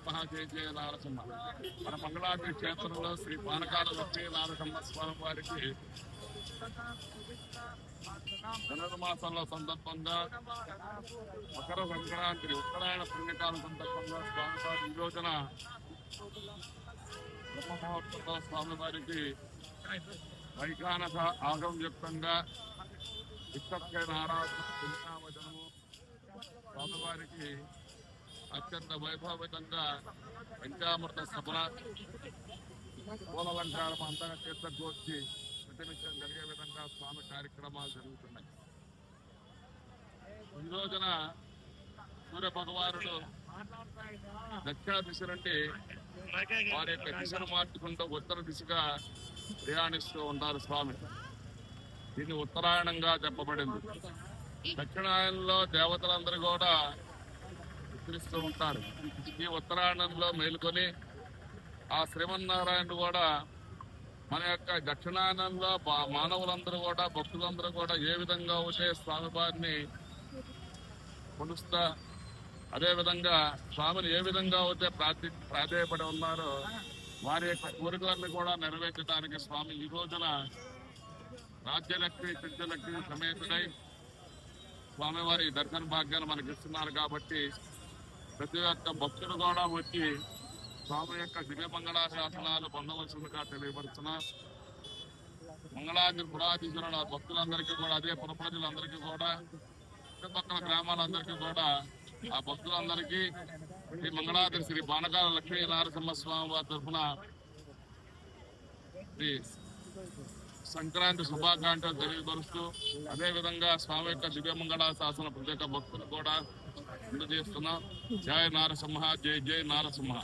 నరసింహ జయ జయ నారసింహ. మన మంగళాద్రి క్షేత్రంలో శ్రీ పానకాల లక్ష్మీ నారసింహ స్వామి వారికి ధనుర్మాసంలో సందర్భంగా మకర సంక్రాంతి ఉత్తరాయణ పుణ్యకాల సందర్భంగా స్వామివారి ఈ రోజున బ్రహ్మముహూర్తంలో స్వామివారికి వైఖానక ఆగమయుక్తంగా విస్తృతమైన ఆరాధన పుణ్యావచనము స్వామివారికి అత్యంత వైభవితంగా పంచామృత సభ పూలలంకారం అంతగా తీర్థగోష్ఠి ప్రతినిత్యం జరిగే విధంగా స్వామి కార్యక్రమాలు జరుగుతున్నాయి. ఈ రోజున సూర్య భగవానుడు దక్షిణ దిశ నుండి వారి యొక్క దిశను మార్చుకుంటూ ఉత్తర దిశగా ప్రయాణిస్తూ ఉంటారు స్వామి. దీన్ని ఉత్తరాయణంగా చెప్పబడింది. దక్షిణాయనంలో దేవతలందరూ కూడా విస్తరిస్తూ ఉంటారు. ఈ ఉత్తరాయణంలో మేలుకొని ఆ శ్రీమన్నారాయణుడు కూడా మన యొక్క దక్షిణాయనంలో మానవులందరూ కూడా భక్తులందరూ కూడా ఏ విధంగా ఉంటే స్వామివారిని కొలుస్తా అదేవిధంగా స్వామిని ఏ విధంగా అయితే ప్రాధేయపడి ఉన్నారో వారి యొక్క కోరికలన్నీ కూడా నెరవేర్చడానికి స్వామి ఈ రోజున రాజ్యలక్ష్మి సిద్ధలక్ష్మి సమేతుడై స్వామివారి దర్శన భాగ్యాన్ని మనకి ఇస్తున్నారు. కాబట్టి ప్రతి ఒక్క భక్తులు కూడా వచ్చి స్వామి యొక్క దివ్య మంగళాశాసనాలు పొందవలసిందిగా తెలియపరుస్తున్నా. మంగళాద్రి పురాధీశ్వరుల భక్తులందరికీ కూడా అదే పుర ప్రజలందరికీ కూడా చుట్టుపక్కల గ్రామాలందరికీ కూడా ఆ భక్తులందరికీ శ్రీ మంగళాద్రి శ్రీ పానకాల లక్ష్మీ నారసింహస్వామి వారి తరఫున శ్రీ సంక్రాంతి శుభాకాంక్షలు తెలియపరుస్తూ అదేవిధంగా స్వామి యొక్క దివ్యమంగళ శాసన ప్రతి ఒక్క భక్తులు కూడా అందజేస్తున్నాం. జయ నారసింహ జయ జయ నారసింహ.